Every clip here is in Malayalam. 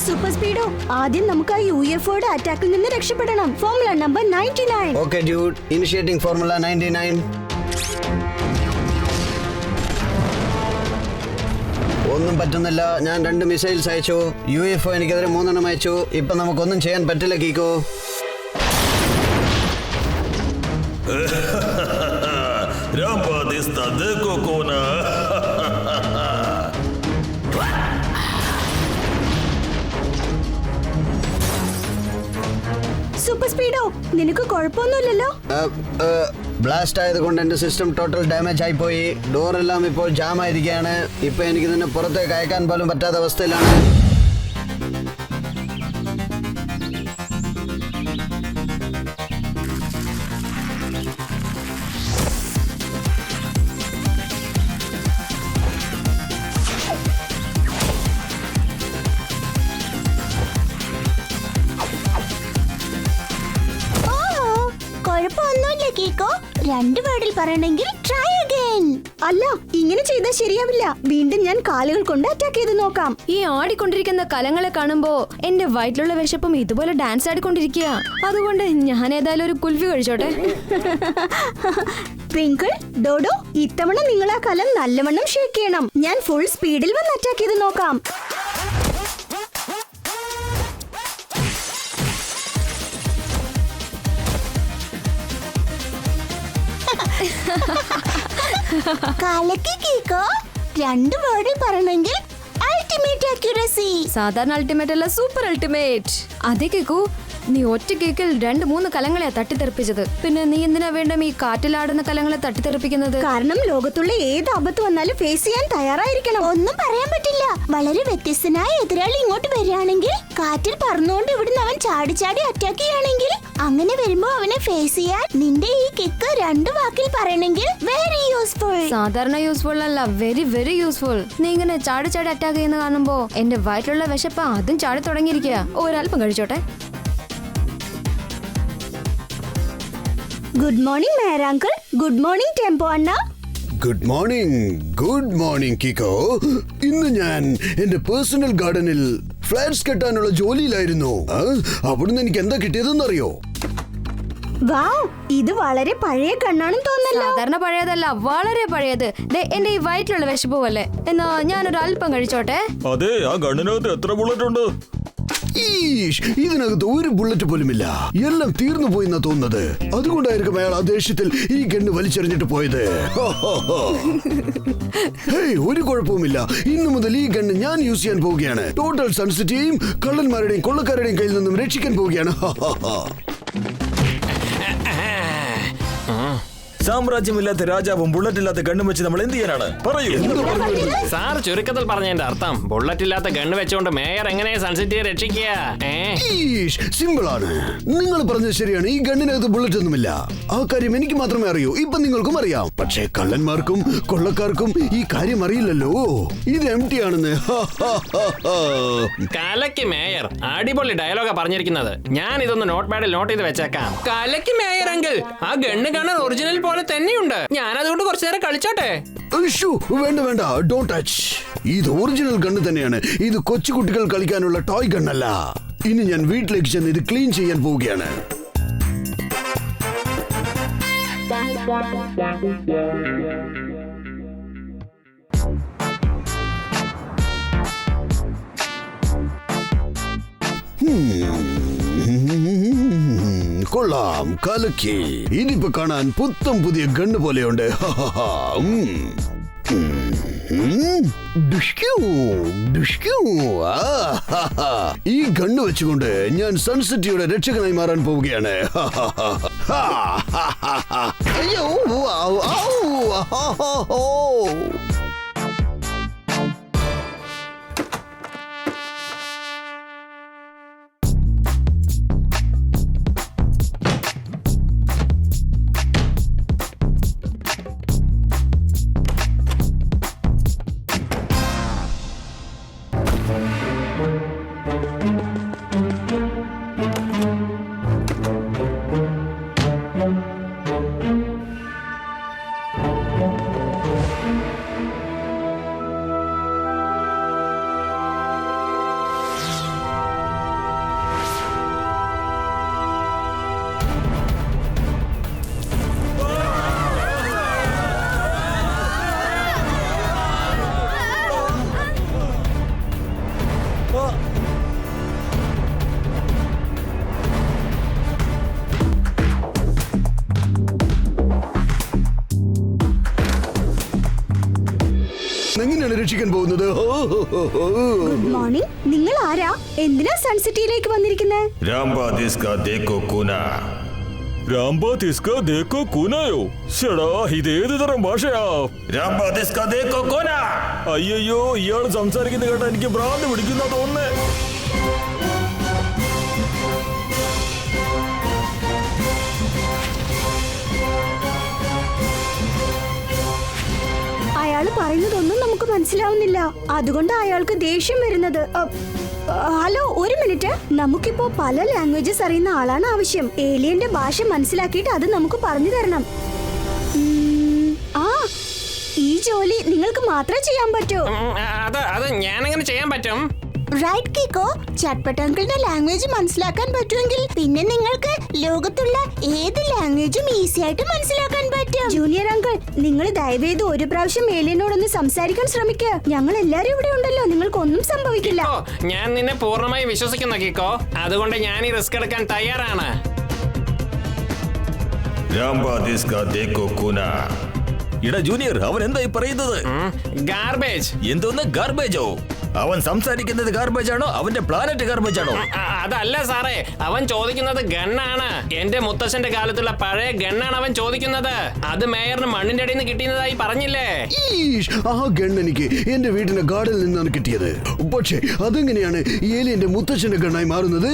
സൂപ്പർ സ്പീഡോ, ആദ്യം നമുക്ക് ആ UFOയുടെ അറ്റാക്കിൽ നിന്ന് രക്ഷപ്പെടണം. Formula number 99. Okay dude, initiating formula 99. ഒന്നും പറ്റുന്നില്ല. ഞാൻ 2 മിസൈൽസ് അയച്ചു. UFO എനിക്കെതിരെ 3 അയച്ചു. ഇപ്പൊ നമുക്കൊന്നും ചെയ്യാൻ പറ്റില്ല കീക്കോ. സൂപ്പർ സ്പീഡോ, നിനക്ക് കുഴപ്പമൊന്നുമില്ലല്ലോ? ബ്ലാസ്റ്റ് ആയതുകൊണ്ട് എന്റെ സിസ്റ്റം ടോട്ടൽ ഡാമേജ് ആയിപ്പോയി. ഡോറെല്ലാം ഇപ്പോൾ ജാം ആയിരിക്കുകയാണ്. ഇപ്പൊ എനിക്ക് തന്നെ പുറത്തേക്ക് അയക്കാൻ പോലും പറ്റാത്ത അവസ്ഥയിലാണ്. കുഴപ്പമൊന്നുമില്ല കീക്കോ. 2 വേർഡിൽ പറയണമെങ്കിൽ ട്രൈ അഗൈൻ. അല്ല, ഇങ്ങനെ ചെയ്താൽ ശരിയാവില്ല. വീണ്ടും ഞാൻ കാലുകൾ കൊണ്ട് അറ്റാക്ക് ചെയ്ത് നോക്കാം. ഈ ആടിക്കൊണ്ടിരിക്കുന്ന കലങ്ങളെ കാണുമ്പോ എന്റെ വയറ്റിലുള്ള വിശപ്പും ഇതുപോലെ ഡാൻസ് ആടിക്കൊണ്ടിരിക്കുക. അതുകൊണ്ട് ഞാൻ ഏതായാലും ഒരു കുൽഫി കഴിച്ചോട്ടെ. ട്വിങ്കിൾ, ഡോഡോ, ഇത്തവണ നിങ്ങൾ ആ കലം നല്ലവണ്ണം ഷേക്ക് ചെയ്യണം. ഞാൻ ഫുൾ സ്പീഡിൽ വന്ന് അറ്റാക്ക് ചെയ്ത് നോക്കാം. കലക്കി കീക്കോ. 2 വേർഡിൽ പറയണമെങ്കിൽ അൾട്ടിമേറ്റ് അക്യുറസി. സാധാരണ അൾട്ടിമേറ്റ് അല്ല, സൂപ്പർ അൾട്ടിമേറ്റ്. അതേ കേക്കൂ, നീ ഒറ്റ കേക്കിൽ 2-3 കലങ്ങളെ തട്ടിത്തെറിപ്പിച്ചത്. പിന്നെ നീ എന്തിനാ വേണ്ട ഈ കാറ്റിലാടുന്ന കലങ്ങളെ തട്ടിത്തെറിപ്പിക്കുന്നത്? കാരണം ലോകത്തുള്ള ഏത് ആപത്ത് വന്നാലും ഫേസ് ചെയ്യാൻ തയ്യാറായിരിക്കണം. ഒന്നും പറയാൻ പറ്റില്ല. വളരെ വ്യത്യസ്തനായ എതിരാളി ഇങ്ങോട്ട് വരികയാണെങ്കിൽ, കാറ്റിൽ പറന്നുകൊണ്ട് ഇവിടുന്ന് അവൻ ചാടി ചാടി അറ്റാക്ക് ചെയ്യുകയാണെങ്കിൽ, അങ്ങനെ വരുമ്പോ അവനെ ഫേസ് ചെയ്യാൻ നിന്റെ ഈ കിക്ക് 2 വാക്കിൽ പറയണമെങ്കിൽ വെരി യൂസ്ഫുൾ. സാധാരണ യൂസ്ഫുൾ അല്ല, വെരി വെരി യൂസ്ഫുൾ. നീ ഇങ്ങനെ ചാടി ചാടി അറ്റാക്ക് ചെയ്യുന്ന കാണുമ്പോ എന്റെ വയറ്റിലുള്ള വിശപ്പ് അതും ചാടി തുടങ്ങിയിരിക്കുക. ഒരല്പം കഴിച്ചോട്ടെ. Good morning mayor uncle. Good morning tempo അണ്ണ. Good morning Kicko. ഇന്ന് ഞാൻ എന്റെ പേഴ്സണൽ ഗാർഡനിൽ ഫ്ലാറ്റ്സ് കെട്ടാനുള്ള ജോലിയിലായിരുന്നു. അവിടുന്ന് എനിക്ക് എന്താ കിട്ടിയതെന്നറിയോ? വാവ്, ഇത് വളരെ പഴയ കണ്ണാണെന്ന് തോന്നല്ലോ. സാധാരണ പഴയതല്ല, വളരെ പഴയത്. എന്റെ ഈ വയറ്റിലുള്ള വിശപ്പ് പോലെ. എന്നാ ഞാനൊരു അല്പം കഴിച്ചോട്ടെ. അതെ, ആ ഗണ്ണിനകത്ത് എത്ര ബുള്ളറ്റ് ഉണ്ട്? ഇതിനകത്ത് ഒരു ബുള്ളറ്റ് പോലുമില്ല. എല്ലാം തീർന്നു പോയിന്നാ തോന്നുന്നത്. അതുകൊണ്ടായിരിക്കും അയാൾ ആ ദേഷ്യത്തിൽ ഈ ഗണ്ണ് വലിച്ചെറിഞ്ഞിട്ട് പോയത്. ഒരു കുഴപ്പവുമില്ല. ഇന്നു മുതൽ ഈ ഗണ്ണ് ഞാൻ യൂസ് ചെയ്യാൻ പോവുകയാണ്. ടോട്ടൽ സൺസിറ്റിയെയും കള്ളന്മാരുടെയും കൊള്ളക്കാരുടെയും കയ്യിൽ നിന്നും രക്ഷിക്കാൻ പോവുകയാണ്. സാമ്രാജ്യമില്ലാത്ത രാജാവും ബുള്ളറ്റ് ഇല്ലാത്ത ഗണ്ണും വെച്ച് നമ്മൾ എന്ത് ചെയ്യാനാണ്? പറയൂ. സാർ ചുരുക്കത്തിൽ പറഞ്ഞതിന്റെ അർത്ഥം ബുള്ളറ്റ് ഇല്ലാത്ത ഗണ്ണ് വെച്ചുകൊണ്ട് മേയർ എങ്ങനെ സൺസിറ്റിയെ രക്ഷിക്കുക? സിമ്പിൾ ആണ്. നിങ്ങൾ പറഞ്ഞത് ശരിയാണ്. ഈ ഗണ്ണിനകത്ത് ബുള്ളറ്റ് ഒന്നുമില്ല. ആ കാര്യം എനിക്ക് മാത്രമേ അറിയൂ. ഇപ്പൊ നിങ്ങൾക്കും അറിയാം. പക്ഷേ കള്ളന്മാർക്കും കൊള്ളക്കാർക്കും ഈ കാര്യം അറിയില്ലല്ലോ. ഇത് എംപ്റ്റി ആണെന്ന്. കലക്കി മേയർ, അടിപൊളി ഡയലോഗാ പറഞ്ഞിരിക്കുന്നത്. ഞാൻ ഇതൊന്ന് നോട്ട് പാഡിൽ നോട്ട് ചെയ്ത് വെച്ചേക്കാം. കലക്കി മേയർ എങ്കിൽ ആ ഗണ്ണ് കാണാൻ ഒറിജിനൽ പോലെ തന്നെയുണ്ട്. ഞാൻ അതുകൊണ്ട് കുറച്ചു നേരം കളിച്ചോട്ടെ. വേണ്ട, ഡോണ്ട് ടച്ച്. ഇത് ഒറിജിനൽ ഗണ്ണ് തന്നെയാണ്. ഇത് കൊച്ചുകുട്ടികൾ കളിക്കാനുള്ള ടോയ് ഗണ്ണല്ല. ഇനി ഞാൻ വീട്ടിലേക്ക് ചെന്ന് ഇത് ക്ലീൻ ചെയ്യാൻ പോവുകയാണ്. കൊള്ളാം, കലക്കി. ഇതിപ്പോ കാണാൻ പുത്തം പുതിയ ഗണ്ണ് പോലെയുണ്ട്. ഈ ഗണ്ണ് വെച്ചുകൊണ്ട് ഞാൻ സൺസിറ്റിയുടെ രക്ഷകനായി മാറാൻ പോവുകയാണ്. അയ്യോ, രക്ഷിക്കാൻ പോകുന്നത്. Good morning. നിങ്ങൾ ആരാ? എന്തിനാ സൺസിറ്റിയിലേക്ക് വന്നിരിക്കുന്നത്? ഷടാ ഇതേത് തരം ഭാഷയാ? അയ്യോ ഇയാള് സംസാരിക്കുന്ന കേട്ടാ എനിക്ക് ഭ്രാന്ത് പിടിക്കുന്ന തോന്നുന്നേ. അയാൾ പറയുന്നതൊന്നും നമുക്ക് മനസ്സിലാവുന്നില്ല. അതുകൊണ്ട് അയാൾക്ക് ദേഷ്യം വരുന്നത്. ഹലോ, ഒരു മിനിറ്റ്. നമുക്കിപ്പോ പല ലാംഗ്വേജസ് അറിയുന്ന ആളാണ് ആവശ്യം. ഏലിയന്റെ ഭാഷ മനസ്സിലാക്കിയിട്ട് അത് നമുക്ക് പറഞ്ഞു തരണം. ആ, ഈ ജോലി നിങ്ങൾക്ക് മാത്രമേ ചെയ്യാൻ പറ്റൂ. അത് ഞാനെങ്ങനെ ചെയ്യാൻ പറ്റും? റൈറ്റ് കിക്കോ. ചട്പട്ട് അങ്കിളിന്റെ ലാംഗ്വേജ് മനസ്സിലാക്കാൻ പറ്റുമെങ്കിൽ പിന്നെ നിങ്ങൾക്ക് ലോകത്തുള്ള ഏത് ലാംഗ്വേജും ഈസി ആയിട്ട് മനസ്സിലാക്കാൻ പറ്റും. ജൂനിയർ അങ്കിൾ, നിങ്ങൾ ദയവേത് ഒരു പ്രാവശ്യം ഏലിയനോടൊന്ന് സംസാരിക്കാൻ ശ്രമിക്കുക. ഞങ്ങൾ എല്ലാരും ഇവിടെ ഉണ്ടല്ലോ, നിങ്ങൾക്കൊന്നും സംഭവിക്കില്ല. ഞാൻ നിന്നെ പൂർണ്ണമായി വിശ്വസിക്കുന്നു കിക്കോ. അതുകൊണ്ട് ഞാൻ ഈ റിസ്ക് എടുക്കാൻ തയ്യാറാണ്. ഇടാ ജൂനിയർ, അവൻ എന്തായി പറയുന്നത്? ഗാർബേജ്. എന്തോന്ന് ഗാർബേജോ? അവൻ സംസാരിക്കുന്നത് ഗാർബേജ് ആണോ? അവന്റെ പ്ലാനറ്റ് ഗാർബേജ് ആണോ? അതല്ല സാറേ, അവൻ ചോദിക്കുന്നത് ഗണ്ണാണ്. എന്റെ മുത്തശ്ശന്റെ കാലത്തുള്ള പഴയ ഗണ്ണാണ് അവൻ ചോദിക്കുന്നത്. അത് മേയറിന് മണ്ണിന്റെ അടിയിൽ നിന്ന് കിട്ടിയതായി പറഞ്ഞില്ലേ? ആ ഗണ്ണ് എനിക്ക് എന്റെ വീടിന്റെ ഗാർഡനിൽ നിന്നാണ് കിട്ടിയത്. പക്ഷേ അതെങ്ങനെയാണ് ഏലിയന്റെ മുത്തച്ഛന്റെ ഗണ്ണായി മാറുന്നത്?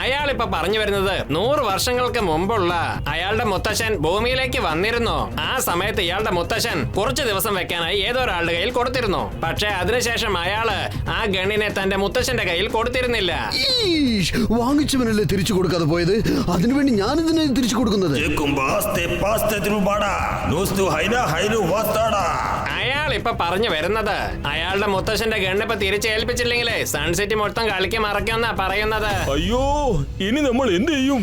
അയാൾ ഇപ്പൊ പറഞ്ഞു വരുന്നത് 100 വർഷങ്ങൾക്ക് മുമ്പുള്ള അയാളുടെ മുത്തശ്ശൻ ഭൂമിയിലേക്ക് വന്നിരുന്നു. ആ സമയത്ത് ഇയാളുടെ മുത്തശ്ശൻ കുറച്ചു ദിവസം വെക്കാനായി ഏതോ ഒരാളുടെ കയ്യിൽ കൊടുത്തിരുന്നു. പക്ഷെ അതിനുശേഷം അയാള് ആ ഗണ്ണിനെ തന്റെ മുത്തശ്ശന്റെ കയ്യിൽ കൊടുത്തിരുന്നില്ല. വാങ്ങിച്ചവനല്ലേ തിരിച്ചു കൊടുക്കാതെ പോയത്? അതിനുവേണ്ടി ഞാൻ ഇതിനെ തിരിച്ചു കൊടുക്കുന്നത്. അയാൾ ഇപ്പൊ പറഞ്ഞു വരുന്നത് അയാളുടെ മുത്തശ്ശന്റെ ഗണ്ണിപ്പൊ തിരിച്ചേൽപ്പിച്ചില്ലെങ്കിലേ സൺസിറ്റി മൊത്തം കളിക്ക് മറക്കുമെന്നാ പറയുന്നത്. അയ്യോ, ഇനി നമ്മൾ എന്ത് ചെയ്യും?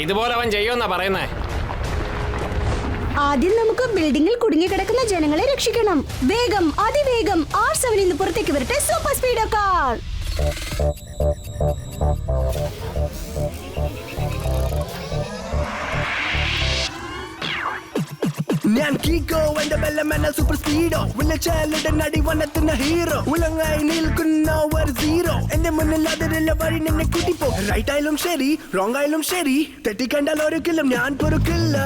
ഇതുപോലെ അവൻ ചെയ്യുമെന്നാ പറയുന്നേ. ആദ്യം നമുക്ക് ബിൽഡിംഗിൽ കുടുങ്ങിക്കിടക്കുന്ന ജനങ്ങളെ രക്ഷിക്കണം. വേഗം, അതിവേഗം R7 നിന്ന് പുറത്തേക്ക് വരട്ടെ സൂപ്പർ സ്പീഡോ കാർ. ഞാൻ കീക്കോ, എന്റെ ബെല്ലമെന്ന സൂപ്പർ സ്പീഡോ. വിളിച്ചാലുടെ നടി വന്നെത്തുന്ന ഹീറോ. ഉലങ്ങായി നിൽക്കുന്ന ഒരു സീറോ. എന്റെ മുന്നിൽ അതിലുള്ള വഴി നിന്നെ കൂട്ടിപ്പോ. റൈറ്റ് ആയാലും ശരി, റോങ് ആയാലും ശരി, തെറ്റിക്കണ്ടാൽ ഒരിക്കലും ഞാൻ പൊറുക്കില്ല.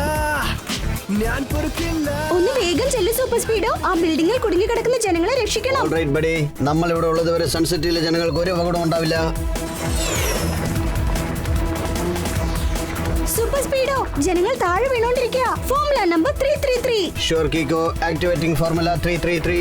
ഒന്ന് വേഗം ചെല്ലു സൂപ്പർ സ്പീഡോ. ആ ബിൽഡിംഗിൽ കുടുങ്ങി കിടക്കുന്ന ജനങ്ങളെ രക്ഷിക്കണം. ഓൾറൈറ്റ് ബഡി, നമ്മൾ ഇവിടെ ഉള്ളത് വരെ സൺസിറ്റിയിലെ ജനങ്ങൾക്ക് ഒരു അപകടം ഉണ്ടാവില്ല. സൂപ്പർ സ്പീഡോ, ജനങ്ങൾ താഴെ വീണോണ്ടിരിക്കുക. Formula number 333. Sure Kicko, activating formula 333.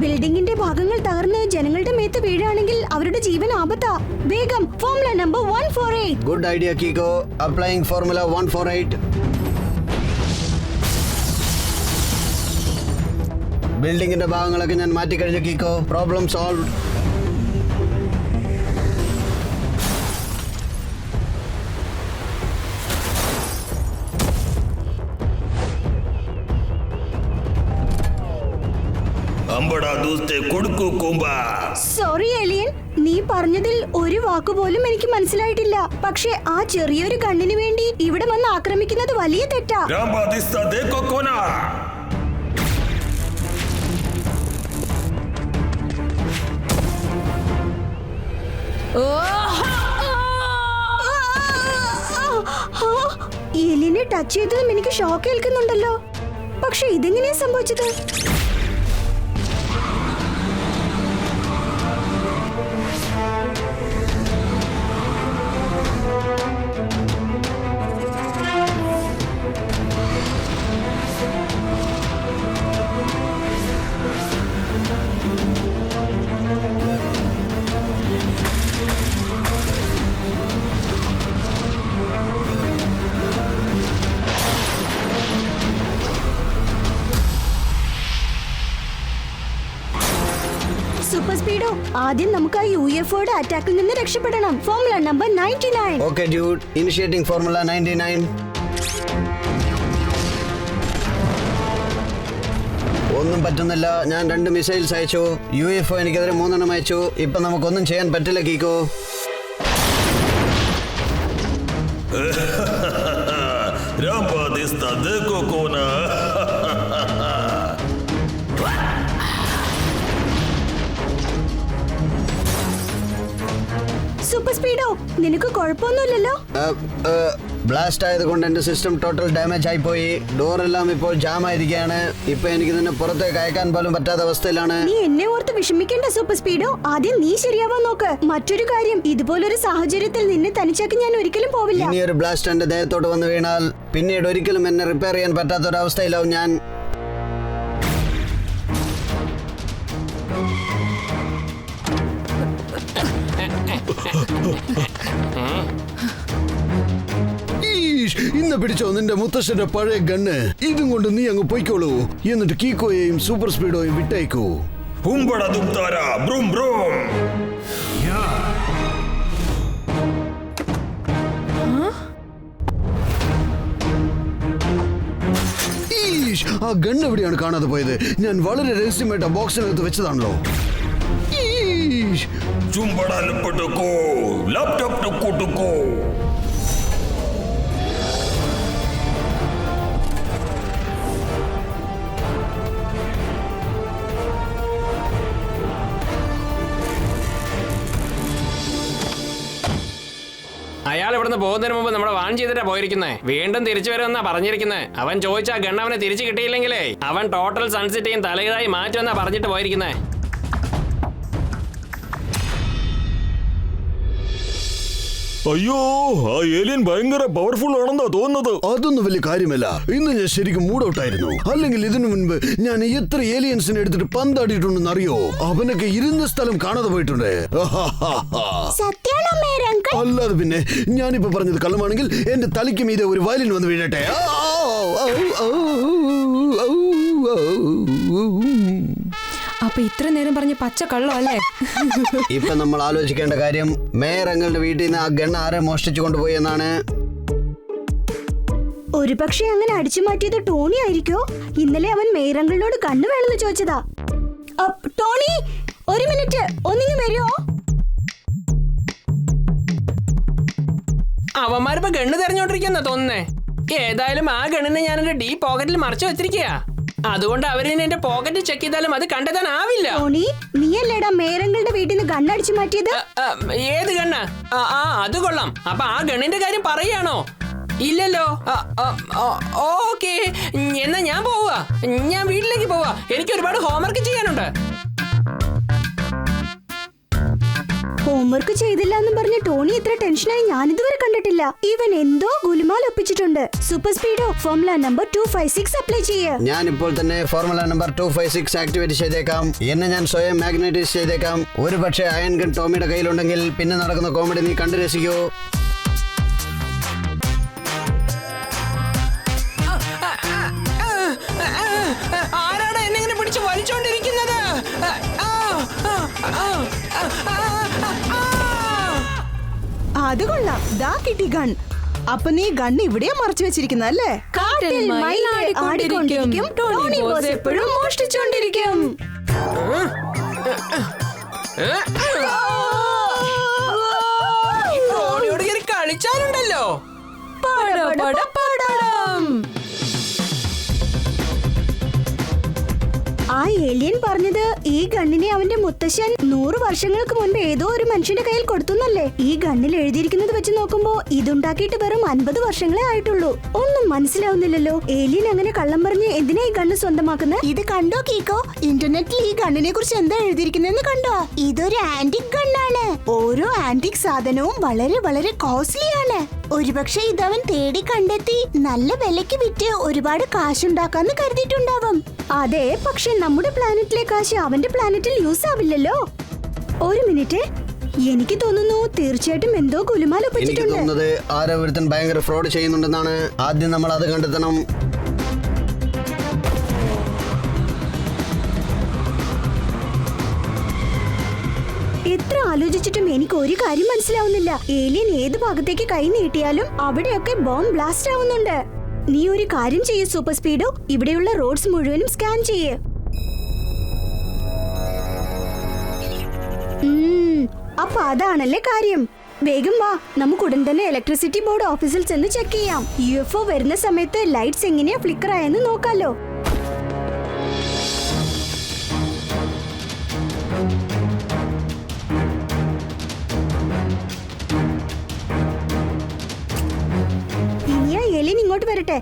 ബിൽഡിംഗിന്റെ ഭാഗങ്ങൾ തകർന്ന് ജനങ്ങളുടെ മേത്ത് വീഴാണെങ്കിൽ അവരുടെ ജീവൻ ആപത്താ. വേഗം formula number 148. Good idea Kicko, applying formula 148. ബിൽഡിംഗിന്റെ ഭാഗങ്ങളൊക്കെ ഞാൻ മാറ്റിക്കഴിഞ്ഞു കിക്കോ. Problem solve. സോറി ഏലിയൻ, നീ പറഞ്ഞതിൽ ഒരു വാക്കുപോലും എനിക്ക് മനസ്സിലായിട്ടില്ല. പക്ഷേ ആ ചെറിയൊരു കണ്ണിന് വേണ്ടി ഇവിടെ വന്ന് ആക്രമിക്കുന്നത് വലിയ തെറ്റാ. ഏലിയനെ ടച്ച് ചെയ്തതും എനിക്ക് ഷോക്ക് ഏൽക്കുന്നുണ്ടല്ലോ. പക്ഷെ ഇതെങ്ങനെയാ സംഭവിച്ചത്? ആദ്യം നമുക്ക് ആ UFOയുടെ അറ്റാക്കിൽ നിന്ന് രക്ഷപ്പെടണം. Formula number 99. Okay dude, initiating formula 99. ഒന്നും പറ്റുന്നില്ല. ഞാൻ 2 മിസൈൽസ് അയച്ചു. UFO എനിക്കെതിരെ 3 എണ്ണം അയച്ചു. ഇപ്പൊ നമുക്കൊന്നും ചെയ്യാൻ പറ്റില്ല കീക്കോ. സൂപ്പർ സ്പീഡോ, നിനക്ക് കുഴപ്പമൊന്നുമില്ലല്ലോ? ബ്ലാസ്റ്റ് ആയതുകൊണ്ട് എന്റെ സിസ്റ്റം ടോട്ടൽ ഡാമേജ് ആയിപ്പോയി. ഡോറെല്ലാം ഇപ്പോൾ ജാം ആയിരിക്കുകയാണ്. ഇപ്പൊ എനിക്ക് നിന്നെ പുറത്തേക്ക് അയക്കാൻ പോലും പറ്റാത്ത അവസ്ഥയിലാണ്. നീ എന്നെ ഓർത്ത് വിഷമിക്കേണ്ട സൂപ്പർ സ്പീഡോ. ആദ്യം നീ ശരിയാവാൻ നോക്ക്. മറ്റൊരു കാര്യം, ഇതുപോലൊരു സാഹചര്യത്തിൽ നിന്നെ തനിച്ചാക്കി ഞാൻ ഒരിക്കലും പോവില്ല. ഇനി ഒരു ബ്ലാസ്റ്റ് എന്റെ ദേഹത്തോട്ട് വന്ന് വീണാൽ പിന്നീട് ഒരിക്കലും എന്നെ റിപ്പയർ ചെയ്യാൻ പറ്റാത്ത ഒരു അവസ്ഥയിലാവും ഞാൻ. ഇന്ന് പിടിച്ചോ നിന്റെ മുത്തശ്ശന്റെ പഴയ ഗണ്ണ്. ഇതും കൊണ്ട് നീ അങ്ങ് പൊയ്ക്കോളൂ. എന്നിട്ട് കീക്കോയെയും സൂപ്പർ സ്പീഡോയും വിട്ടയക്കൂ. ആ ഗണ്ണ് എവിടെയാണ് കാണാതെ പോയത്? ഞാൻ വളരെ രഹസ്യമായിട്ട് ആ ബോക്സിനകത്ത് വെച്ചതാണല്ലോ. അയാൾ ഇവിടുന്ന് പോകുന്നതിന് മുമ്പ് നമ്മുടെ വാൺ ചെയ്തിട്ടാ പോയിരിക്കുന്നേ. വീണ്ടും തിരിച്ചു വരുമെന്നാ പറഞ്ഞിരിക്കുന്നത്. അവൻ ചോദിച്ച ആ ഗണ്ണ് അവനെ തിരിച്ചു കിട്ടിയില്ലെങ്കിലേ അവൻ ടോട്ടൽ സൺസിറ്റിയും തലകീഴായി മാറ്റുമെന്നാ പറഞ്ഞിട്ട് പോയിരിക്കുന്നേ. അയ്യോ, ആ ഏലിയൻ ഭയങ്കര പവർഫുൾ ആണെന്നാ തോന്നുന്നത്. അതൊന്നും വലിയ കാര്യമല്ല. ഇന്ന് ഞാൻ ശരിക്കും മൂഡ് ഔട്ട് ആയിരുന്നു. അല്ലെങ്കിൽ ഇതിനു മുൻപ് ഞാൻ എത്ര ഏലിയൻസിനെ എടുത്തിട്ട് പന്താടിയിട്ടുണ്ടെന്ന് അറിയോ? അവനൊക്കെ ഇരുന്ന സ്ഥലം കാണാതെ പോയിട്ടുണ്ട്. അല്ലാതെ പിന്നെ ഞാനിപ്പോ പറഞ്ഞത് കള്ളമാണെങ്കിൽ എന്റെ തലയ്ക്ക് മീതെ ഒരു വയലിൻ വന്ന് വീഴട്ടെ. അപ്പൊ ഇത്ര നേരം പറഞ്ഞ പച്ച കള്ളം അല്ലേ? ഇപ്പൊ നമ്മൾ ആലോചിക്കേണ്ട കാര്യം മേയർ അങ്ങളുടെ വീട്ടിൽ നിന്ന് ആ ഗണ്ണ് ആരെ മോഷ്ടിച്ചു കൊണ്ടുപോയി എന്നാണ്. ഒരു പക്ഷേ അങ്ങനെ അടിച്ചു മാറ്റിയത് ടോണി ആയിരിക്കോ? ഇന്നലെ അവൻ മേയറങ്കിളിനോട് കണ്ണു വേണമെന്ന് ചോദിച്ചതാ. ടോണി, ഒരു മിനിറ്റ്, ഒന്നിങ്ങ് വരുമോ? അവന്മാരിപ്പോ ഗണ്ണ് തെരഞ്ഞോണ്ടിരിക്കുന്ന തോന്നുന്നേ. ഏതായാലും ആ ഗണ്ണിനെ ഞാൻ എന്റെ ഡീ പോക്കറ്റിൽ മറച്ചു വെച്ചിരിക്കയാ. അതുകൊണ്ട് അവരിനി എന്റെ പോക്കറ്റ് ചെക്ക് ചെയ്താലും അത് കണ്ടെത്താനാവില്ല. ടോണി, നീയല്ലേടാ മേയറങ്കിളുടെ വീട്ടിൽ നിന്ന് ഗണ്ണടിച്ചു മാറ്റിയത്? ഏത് ഗണ്ണ? അത് കൊള്ളാം. അപ്പൊ ആ ഗണ്ണിന്റെ കാര്യം പറയാണോ? ഇല്ലല്ലോ. ഓക്കെ, എന്നാ ഞാൻ പോവാ. ഞാൻ വീട്ടിലേക്ക് പോവാ. എനിക്ക് ഒരുപാട് ഹോംവർക്ക് ചെയ്യാനുണ്ട്. ഹോംവർക്ക് ചെയ്തില്ല എന്ന് പറഞ്ഞ് ടോണി ഇത്ര ടെൻഷനായി ഞാൻ ഇതുവരെ കണ്ടിട്ടില്ല. ഇവൻ എന്തോ Gulumal ഒപ്പിച്ചിട്ടുണ്ട്. Super Speedo, formula number 256 apply ചെയ്യ്. ഞാൻ ഇപ്പോൾ തന്നെ ഫോർമുല നമ്പർ 256 ആക്ടിവേറ്റ് ചെയ്തേക്കാം. എന്നെ ഞാൻ സ്വയം മാഗ്നറ്റൈസ് ചെയ്തേക്കാം. ഒരു പക്ഷേ അയൺ ഗൺ ടോമിയുടെ കയ്യിലുണ്ടെങ്കിൽ പിന്നെ നടക്കുന്ന കോമഡി നീ കണ്ടു രസിക്കൂ. ആരാണ് എന്നെ ഇങ്ങനെ പിടിച്ച് വലിച്ചോണ്ടിരിക്കുന്നത്? അത് കൊള്ളാം. ദാ കിട്ടി ഗൺ. അപ്പൊ നീ ഗണ്ണ് ഇവിടെയാ മറച്ചു വെച്ചിരിക്കുന്നല്ലേ? കാട്ടിൽ മയിൽ ആടിക്കൊണ്ടിരിക്കും, ടോണി ബോസ് എപ്പോഴും മോഷ്ടിച്ചോണ്ടിരിക്കും. ടോണിയോട് കയറി കളിച്ചാലുണ്ടല്ലോ. ആ ഏലിയൻ പറഞ്ഞത് ഈ ഗണ്ണിനെ അവന്റെ മുത്തശ്ശൻ 100 വർഷങ്ങൾക്ക് മുൻപ് ഏതോ ഒരു മനുഷ്യന്റെ കയ്യിൽ കൊടുത്തുന്നല്ലേ? ഈ ഗണ്ണിൽ എഴുതിയിരിക്കുന്നത് വെച്ച് നോക്കുമ്പോ ഇതുണ്ടാക്കിയിട്ട് വെറും 50 വർഷങ്ങളെ ആയിട്ടുള്ളൂ. ഒന്നും മനസ്സിലാവുന്നില്ലല്ലോ. ഏലിയൻ അങ്ങനെ കള്ളം പറഞ്ഞ് എന്തിനാ ഈ ഗണ്ണ് സ്വന്തമാക്കുന്നത്? ഇത് കണ്ടോ കീക്കോ? ഇന്റർനെറ്റിൽ ഈ ഗണ്ണിനെ കുറിച്ച് എന്താ എഴുതിയിരിക്കുന്നതെന്ന് കണ്ടോ? ഇതൊരു ആന്റിക് ഗണ്ണാണ്. ഓരോ ആന്റിക് സാധനവും വളരെ വളരെ കോസ്റ്റ്ലിയാണ്. ഒരുപക്ഷെ ഇതവൻ തേടി കണ്ടെത്തി നല്ല വിലക്ക് വിറ്റ് ഒരുപാട് കാശുണ്ടാക്കാന്ന് കരുതിയിട്ടുണ്ടാവും. അതെ, പക്ഷെ നമ്മുടെ പ്ലാനറ്റിലെ കാശ് അവന്റെ പ്ലാനറ്റിൽ യൂസ് ആവില്ലല്ലോ. ഒരു മിനിറ്റ്, എനിക്ക് തോന്നുന്നു തീർച്ചയായിട്ടും എന്തോ ഗുലുമാൽ എനിക്ക് ഒപ്പിച്ചിട്ടുണ്ട്. തോന്നുന്നത് ആരോ ഒരുത്തൻ ഭയങ്കര ഫ്രോഡ് ചെയ്യുന്നുണ്ടെന്നാണ്. ആദ്യം നമ്മൾ അത് കണ്ടെത്തണം. എത്ര ആലോചിച്ചിട്ടും എനിക്ക് ഒരു കാര്യം മനസ്സിലാവുന്നില്ല. ഏലിയൻ ഏത് ഭാഗത്തേക്ക് കൈ നീട്ടിയാലും അവിടെയൊക്കെ ബോംബ് ബ്ലാസ്റ്റ് ആവുന്നുണ്ട്. നീ ഒരു കാര്യം ചെയ്യ് സൂപ്പർ സ്പീഡോ, ഇവിടെയുള്ള റോഡ്സ് മുഴുവനും സ്കാൻ ചെയ്യ്. അപ്പൊ അതാണല്ലേ കാര്യം. വേഗം വാ, നമുക്ക് ഉടൻ തന്നെ ഇലക്ട്രിസിറ്റി ബോർഡ് ഓഫീസിൽ ചെന്ന് ചെക്ക് ചെയ്യാം. UFO വരുന്ന സമയത്ത് ലൈറ്റ്സ് എങ്ങനെയാ ഫ്ലിക്കർ ആയെന്ന് നോക്കാലോ. ഇനിയാ ഏലിയൻ ഇങ്ങോട്ട് വരട്ടെ.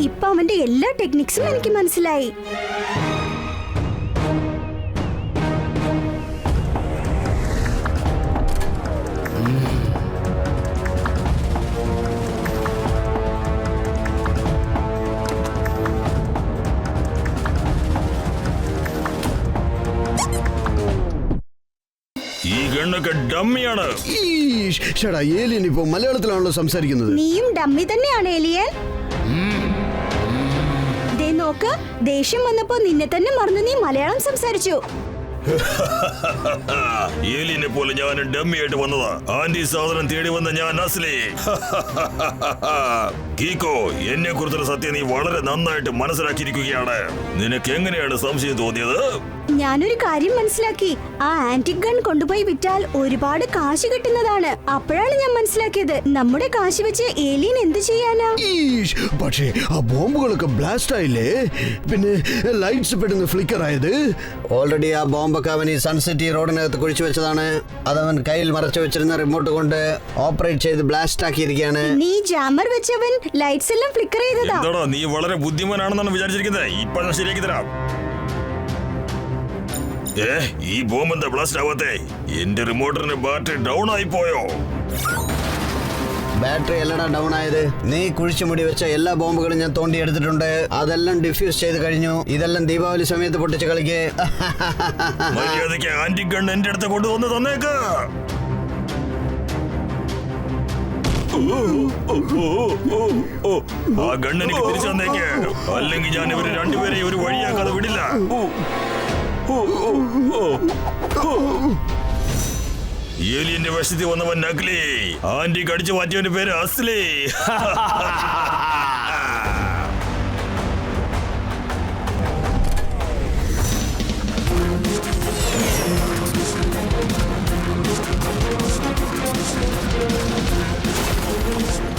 ഇപ്പൊ അവന്റെ എല്ലാ ടെക്നിക്സും എനിക്ക് മനസ്സിലായി. ഈ ഗണ്ണൊക്കെ ഡമ്മിയാണ്. ഷടാ, ഏലിയൻ ഇപ്പോ മലയാളത്തിലാണല്ലോ സംസാരിക്കുന്നത്. നീയും ഡമ്മി തന്നെയാണ് ഏലിയൻ. ദേ നോക്ക്, ദേഷ്യം വന്നപ്പോ നിന്നെ തന്നെ മറന്ന് നീ മലയാളം സംസാരിച്ചു. ഏലിയനെ പോലെ ഞാൻ ഡമ്മിയായിട്ട് വന്നതാ. ആന്റി സാധനം തേടി വന്ന ഞാൻ അസ്ലി. കീക്കോ, എന്നെ കുറിച്ചുള്ള സത്യം നീ വളരെ നന്നായിട്ട് മനസ്സിലാക്കിയിരിക്കുകയാണ്. നിനക്ക് എങ്ങനെയാണ് സംശയം തോന്നിയത്? ഞാനൊരു കാര്യം മനസ്സിലാക്കി. ആ ആന്റിക് ഗൺ കൊണ്ടുപോയി വിറ്റാൽ ഒരുപാട് കാശ് കിട്ടുന്നതാണ്. അപ്പോഴാണ് ഞാൻ മനസ്സിലാക്കിയത് നമ്മുടെ കാശ് വെച്ച് ഏലിയൻ എന്ത് ചെയ്യാനാ. പക്ഷേ ആ ബോംബുകളൊക്കെ ബ്ലാസ്റ്റ് ആയില്ലേ, പിന്നെ ലൈറ്റ്സ് പെട്ടെന്ന് ഫ്ലിക്കർ ആയത്. ഓൾറെഡി ആ ബോംബൊക്കെ അവൻ ഈ സൺസിറ്റി റോഡിനകത്ത് കുഴിച്ചു വെച്ചതാണ്. അതവൻ കയ്യിൽ മറച്ചു വെച്ചിരുന്ന റിമോട്ട് കൊണ്ട് ഓപ്പറേറ്റ് ചെയ്ത് ബ്ലാസ്റ്റ് ആക്കിയിരിക്കുകയാണ്. നീ ജാമർ വെച്ചവൻ ലൈറ്റ്സ് എല്ലാം ഫ്ലിക്കർ ചെയ്തതാ. എന്താടാ നീ വളരെ ബുദ്ധിമാനാണെന്നാണ് വിചാരിച്ചിരിക്കുന്നത്? ഇപ്പൊ ഞാൻ ശരിയാക്കി തരാം. ഈ ബോംബ് എന്താ ബ്ലാസ്റ്റ് ആവാത്തെ? എന്റെ റിമോട്ടറിന്റെ ബാറ്ററി ഡൗൺ ആയി പോയോ? ബാറ്ററി അല്ലടാ ഡൗൺ ആയത്. നീ കുഴിച്ചു മുടി വെച്ച എല്ലാ ബോംബുകളും ഞാൻ തോണ്ടിയെടുത്തിട്ടുണ്ട്. അതെല്ലാം ഡിഫ്യൂസ് ചെയ്ത് കഴിഞ്ഞു. ഇതെല്ലാം ദീപാവലി സമയത്ത് പൊട്ടിച്ച് കളിക്ക്. മര്യാദയ്ക്ക് ആന്റി ഗൺ എന്റെ അടുത്ത് കൊണ്ടുവന്ന് തന്നേക്ക്. ആ ഗണ്ണ് എനിക്ക് തിരിച്ചു തന്നേക്ക്, അല്ലെങ്കിൽ ഞാൻ ഇവര് രണ്ടുപേരെയും ഒരു വഴിയാക്കാതെ വിടില്ല. ഏലിയന്റെ വശത്തിൽ വന്നവൻ നഗ്ലി, ആന്റി കടിച്ചു മാറ്റിയവന്റെ പേര് അസ്ലി.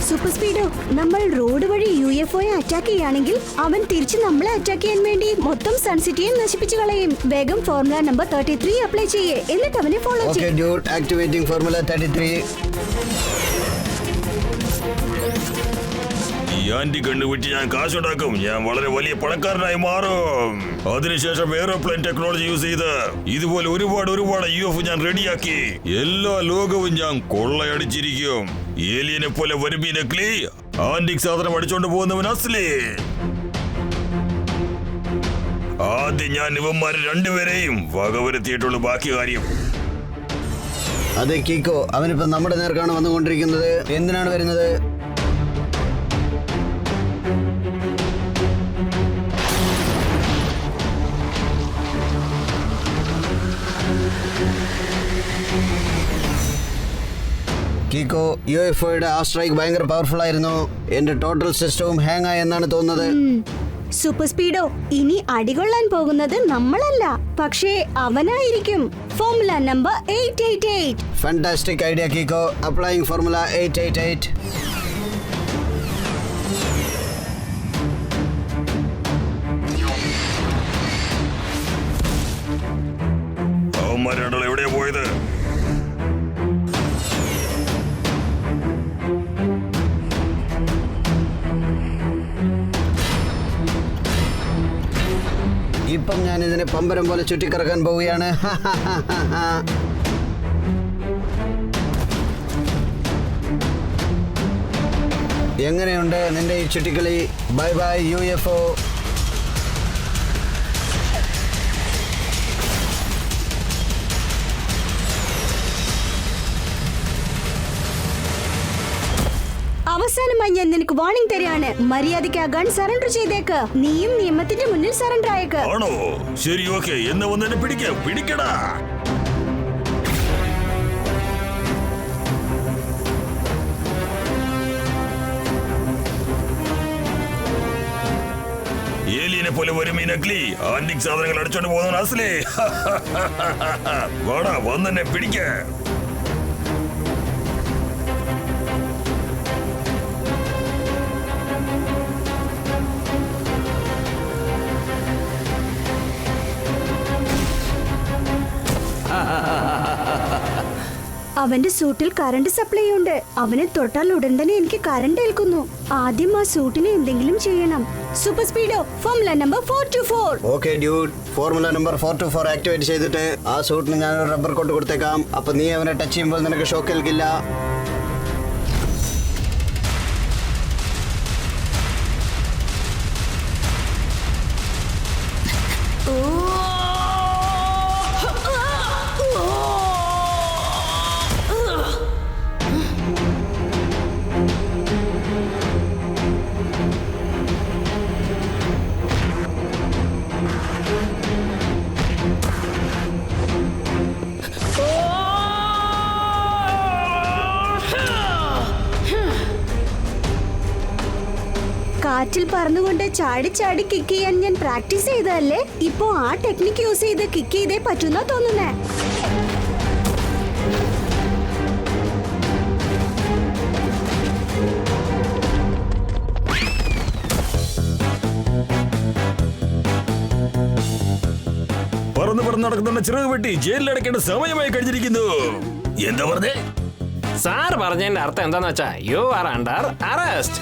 സൂപ്പർ സ്പീഡോ, നമ്മൾ റോഡ് വഴി UFOയെ അറ്റാക്ക് ചെയ്യുകയാണെങ്കിൽ അവൻ തിരിച്ച് നമ്മളെ അറ്റാക്ക് ചെയ്യാൻ വേണ്ടി മൊത്തം സൺസിറ്റിയെ നശിപ്പിച്ചു കളയും. വേഗം ഫോർമുല നമ്പർ 33 അപ്ലൈ ചെയ്യേ, എന്നിട്ട് അവനെ follow okay dude, activating formula 33. ഈ ആന്റി ഗണ്ണ് വിറ്റ് ഞാൻ കാശുണ്ടാക്കും. ഞാൻ വളരെ വലിയ പണക്കാരനായി മാറും. അതിനുശേഷം എയറോപ്ലെയിൻ ടെക്നോളജി യൂസ് ചെയ്ത് ഇതുപോലെ ഒരുപാട് UFO ഞാൻ റെഡിയാക്കി എല്ലാ ലോകവും ഞാൻ കൊള്ളയടിച്ചിരിക്കും. ഏലിയനെ പോലെ വരുമ്പി നക്ലി, ആന്റിക് സാധനം അടിച്ചോണ്ട് പോകുന്നവൻ അസ്ലി. ആദ്യം ഞാൻ ഇവന്മാരെ രണ്ടുപേരെയും വകവരുത്തിയിട്ടുള്ള ബാക്കി കാര്യം. അതെ കീക്കോ, അവനിപ്പോ നമ്മുടെ നേർക്കാണ് വന്നുകൊണ്ടിരിക്കുന്നത്. എന്തിനാണ് വരുന്നത്? കീക്കോ, UFOയുടെ ആ സ്ട്രൈക്ക് ഭയങ്കര പവർഫുൾ ആയിരുന്നു. എന്റെ ടോട്ടൽ സിസ്റ്റവും ഹാങ് ആയി എന്നാണ് തോന്നുന്നത്. സൂപ്പർ സ്പീഡോ, ഇനി അടികൊള്ളാൻ പോകുന്നത് നമ്മളല്ല, പക്ഷേ അവനായിരിക്കും. Formula number 888. Fantastic idea Kicko. Applying formula 888. അവന്മാരുടെ എവിടെയാ പോയത്? ഇപ്പം ഞാൻ ഇതിനെ പമ്പരം പോലെ ചുറ്റിക്കറക്കാൻ പോവുകയാണ്. എങ്ങനെയുണ്ട് നിന്റെ ഈ ചുറ്റിക്കളി? Bye bye UFO. അവസാനമായി ഞാൻ നിനക്ക് വാർണിംഗ് തരികയാണ്. മര്യാദയ്ക്ക് ആ ഗൺ സറണ്ടർ ചെയ്തേക്ക്. നീയും നിയമത്തിന്റെ മുന്നിൽ സറണ്ടർ ആയേക്ക്. ആണോ? ശരി, ഓക്കെ. എന്നാ വന്നെ പിടിക്കടാ. പോലെ വരും ഈ നക്ലി ആന്റിക് സാധനങ്ങൾ അടിച്ചോണ്ട് പോകുന്ന അസലേ. വാടാ വന്നെന്നെ പിടിക്ക. അവന്റെ സൂട്ടിൽ കറണ്ട് സപ്ലൈ ഉണ്ട്. അവനെ തൊട്ടാൽ ഉടൻ തന്നെ എനിക്ക് കറണ്ട് ഏൽക്കുന്നു. ആദ്യം ആ സൂട്ടിനെ എന്തെങ്കിലും ചെയ്യണം. Super Speedo formula number 424. Okay dude, formula number 424 activate ചെയ്തിട്ട് ആ സൂട്ടിന് ഞാൻ ഒരു റബ്ബർ കോട്ട് കൊടുത്തേക്കാം. അപ്പൊ നീ അവനെ ടച്ച് ചെയ്യുമ്പോൾ നിനക്ക് ഷോക്ക് ഏൽക്കില്ല. കാറ്റിൽ പറന്നുകൊണ്ട് ചാടി ചാടി കിക്ക് ചെയ്യാൻ ഞാൻ പ്രാക്ടീസ് ചെയ്തതല്ലേ. ഇപ്പോ ആ ടെക്നിക്ക് യൂസ് ചെയ്ത് കിക്ക് ചെയ്തേ പറ്റുന്ന തോന്നുന്നേ. പറന്ന് പറന്ന് നടക്കുന്ന ചിറക് വെട്ടി ജയിലിലടക്കേണ്ട സമയമായി കഴിഞ്ഞിരിക്കുന്നു. എന്താ പറഞ്ഞേ? സാർ പറഞ്ഞതിന്റെ അർത്ഥം എന്താന്ന് വെച്ചാ യു ആർ അണ്ടർ അറസ്റ്റ്.